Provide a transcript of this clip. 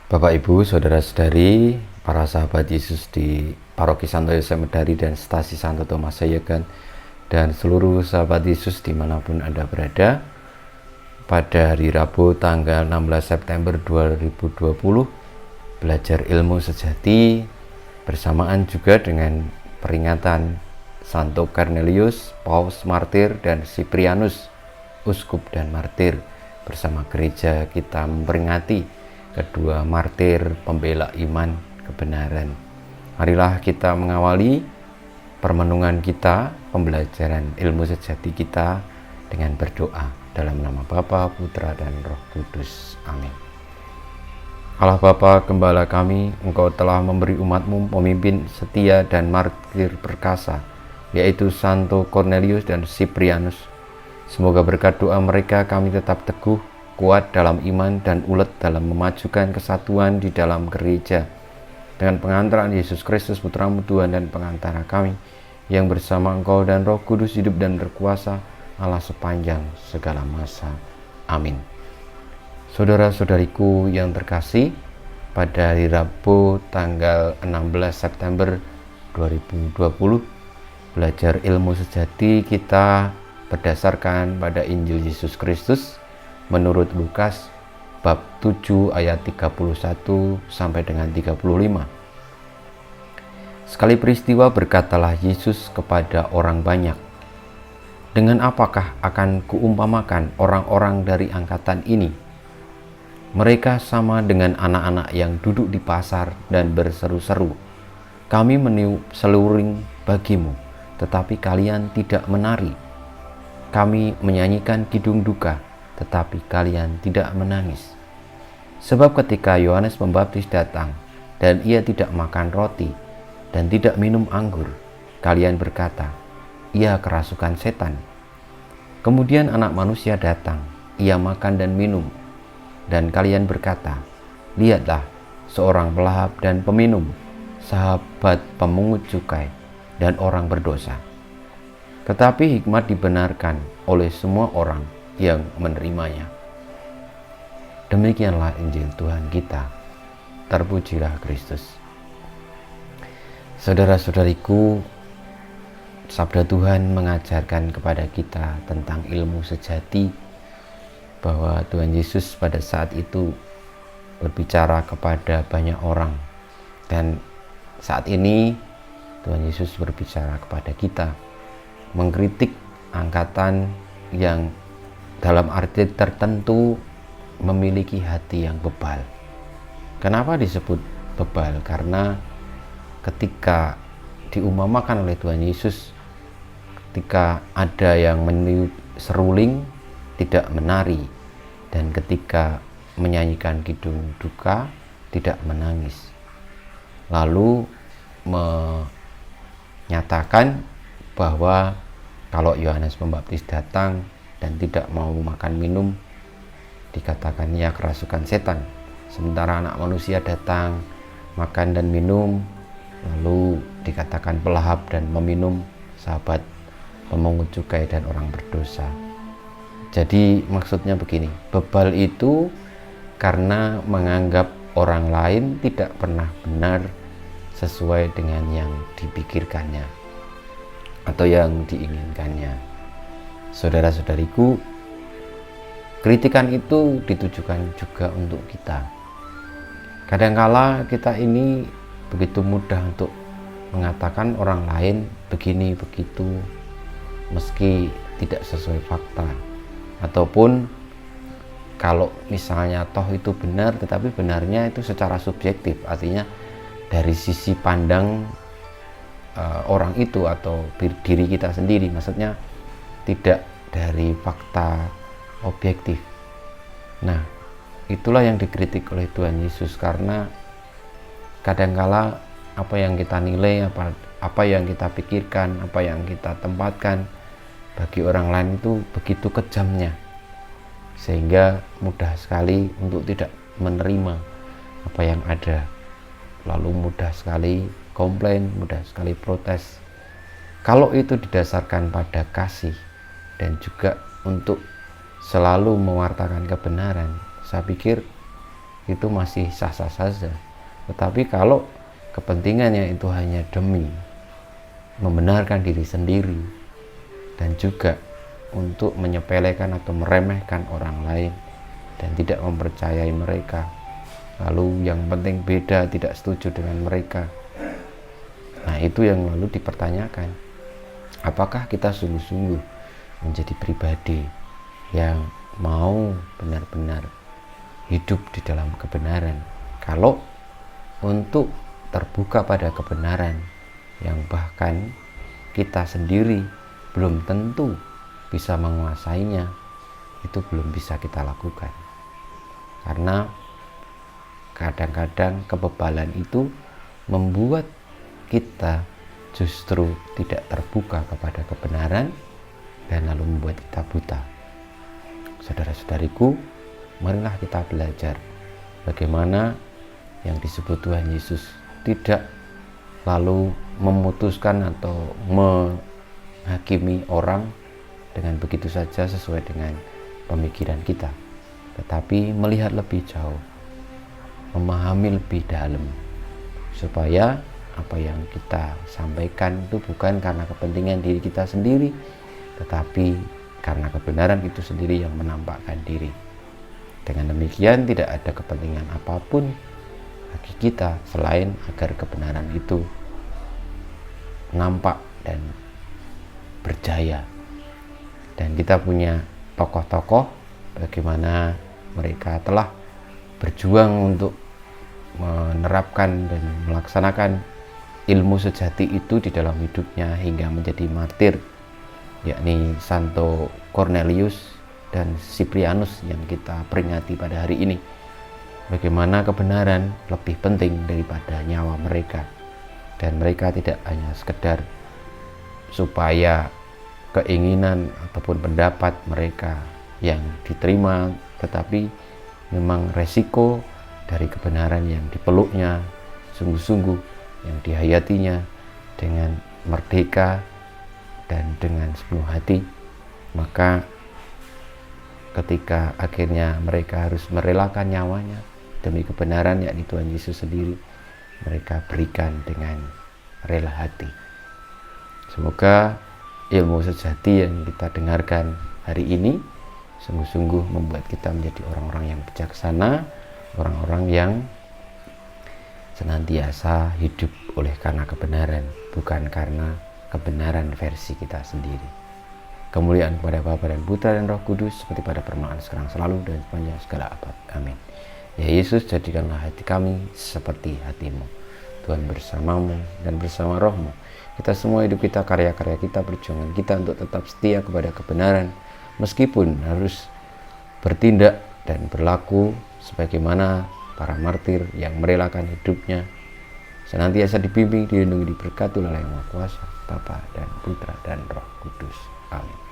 Bapak Ibu, Saudara-saudari, para sahabat Yesus di Paroki Santo Yosef Medari dan Stasi Santo Thomas Sayegan, dan seluruh sahabat Yesus dimanapun Anda berada, pada hari Rabu tanggal 16 September 2020, belajar ilmu sejati bersamaan juga dengan peringatan Santo Cornelius, Paus Martir, dan Cyprianus, Uskup dan Martir. Bersama gereja kita memperingati kedua martir pembela iman kebenaran. Marilah kita mengawali permenungan kita, pembelajaran ilmu sejati kita dengan berdoa dalam nama Bapa, Putra, dan Roh Kudus. Amin. Allah Bapa, Gembala kami, Engkau telah memberi umat-Mu pemimpin setia dan martir perkasa, yaitu Santo Cornelius dan Cyprianus. Semoga berkat doa mereka kami tetap teguh, kuat dalam iman, dan ulet dalam memajukan kesatuan di dalam gereja. Dengan pengantaran Yesus Kristus, Putra-Mu Tuhan dan pengantara kami, yang bersama Engkau dan Roh Kudus hidup dan berkuasa Allah sepanjang segala masa. Amin. Saudara-saudariku yang terkasih, pada hari Rabu tanggal 16 September 2020, belajar ilmu sejati kita berdasarkan pada Injil Yesus Kristus menurut Lukas bab 7 ayat 31 sampai dengan 35. Sekali peristiwa berkatalah Yesus kepada orang banyak, "Dengan apakah akan kuumpamakan orang-orang dari angkatan ini? Mereka sama dengan anak-anak yang duduk di pasar dan berseru-seru, 'Kami meniup seluring bagimu, tetapi kalian tidak menari. Kami menyanyikan kidung duka, tetapi kalian tidak menangis.' Sebab ketika Yohanes Pembaptis datang, dan ia tidak makan roti dan tidak minum anggur, kalian berkata, 'Ia kerasukan setan.' Kemudian Anak Manusia datang, ia makan dan minum, dan kalian berkata, 'Lihatlah, seorang pelahap dan peminum, sahabat pemungut cukai dan orang berdosa.' Tetapi hikmat dibenarkan oleh semua orang yang menerimanya." Demikianlah Injil Tuhan kita. Terpujilah Kristus. Saudara-saudariku, sabda Tuhan mengajarkan kepada kita tentang ilmu sejati, bahwa Tuhan Yesus pada saat itu berbicara kepada banyak orang, dan saat ini Tuhan Yesus berbicara kepada kita, mengkritik angkatan yang dalam arti tertentu memiliki hati yang bebal. Kenapa disebut bebal? Karena ketika diumpamakan oleh Tuhan Yesus, ketika ada yang meniup seruling tidak menari, dan ketika menyanyikan kidung duka tidak menangis, lalu menyatakan bahwa kalau Yohanes Pembaptis datang dan tidak mau makan minum, dikatakan ia kerasukan setan. Sementara Anak Manusia datang, makan dan minum, lalu dikatakan pelahap dan meminum, sahabat pemungut cukai dan orang berdosa. Jadi maksudnya begini, bebal itu karena menganggap orang lain tidak pernah benar sesuai dengan yang dipikirkannya atau yang diinginkannya. Saudara-saudariku, kritikan itu ditujukan juga untuk kita. Kadangkala kita ini begitu mudah untuk mengatakan orang lain begini begitu, meski tidak sesuai fakta, ataupun kalau misalnya toh itu benar, tetapi benarnya itu secara subjektif, artinya dari sisi pandang orang itu atau diri kita sendiri, maksudnya tidak dari fakta objektif. Nah, itulah yang dikritik oleh Tuhan Yesus, karena kadangkala apa yang kita nilai, apa yang kita pikirkan, apa yang kita tempatkan bagi orang lain itu begitu kejamnya, sehingga mudah sekali untuk tidak menerima apa yang ada, lalu mudah sekali komplain, mudah sekali protes. Kalau itu didasarkan pada kasih dan juga untuk selalu mewartakan kebenaran, saya pikir itu masih sah-sah saja. Tetapi kalau kepentingannya itu hanya demi membenarkan diri sendiri dan juga untuk menyepelekan atau meremehkan orang lain dan tidak mempercayai mereka, lalu yang penting beda, tidak setuju dengan mereka, nah itu yang lalu dipertanyakan, apakah kita sungguh-sungguh menjadi pribadi yang mau benar-benar hidup di dalam kebenaran. Kalau untuk terbuka pada kebenaran yang bahkan kita sendiri belum tentu bisa menguasainya, itu belum bisa kita lakukan. Karena kadang-kadang kebebalan itu membuat kita justru tidak terbuka kepada kebenaran dan lalu membuat kita buta. Saudara-saudariku, marilah kita belajar bagaimana yang disebut Tuhan Yesus tidak lalu memutuskan atau menghakimi orang dengan begitu saja sesuai dengan pemikiran kita, tetapi melihat lebih jauh, memahami lebih dalam, supaya apa yang kita sampaikan itu bukan karena kepentingan diri kita sendiri, tetapi karena kebenaran itu sendiri yang menampakkan diri. Dengan demikian tidak ada kepentingan apapun bagi kita selain agar kebenaran itu nampak dan berjaya. Dan kita punya tokoh-tokoh bagaimana mereka telah berjuang untuk menerapkan dan melaksanakan ilmu sejati itu di dalam hidupnya hingga menjadi martir, yakni Santo Cornelius dan Cyprianus yang kita peringati pada hari ini. Bagaimana kebenaran lebih penting daripada nyawa mereka, dan mereka tidak hanya sekedar supaya keinginan ataupun pendapat mereka yang diterima, tetapi memang resiko dari kebenaran yang dipeluknya sungguh-sungguh, yang dihayatinya dengan merdeka dan dengan sepenuh hati. Maka ketika akhirnya mereka harus merelakan nyawanya demi kebenaran, yakni Tuhan Yesus sendiri, mereka berikan dengan rela hati. Semoga ilmu sejati yang kita dengarkan hari ini sungguh-sungguh membuat kita menjadi orang-orang yang bijaksana, orang-orang yang senantiasa hidup oleh karena kebenaran, bukan karena kebenaran versi kita sendiri. Kemuliaan kepada Bapa dan Putra dan Roh Kudus, seperti pada permulaan, sekarang, selalu, dan sepanjang segala abad. Amin. Ya Yesus, jadikanlah hati kami seperti hati-Mu. Tuhan bersamamu dan bersama rohmu. Kita semua, hidup kita, karya-karya kita, perjuangan kita untuk tetap setia kepada kebenaran, meskipun harus bertindak dan berlaku sebagaimana para martir yang merelakan hidupnya, senantiasa dibimbing, dilindungi, diberkati oleh Yang Maha Kuasa, Bapa dan Putra dan Roh Kudus. Amin.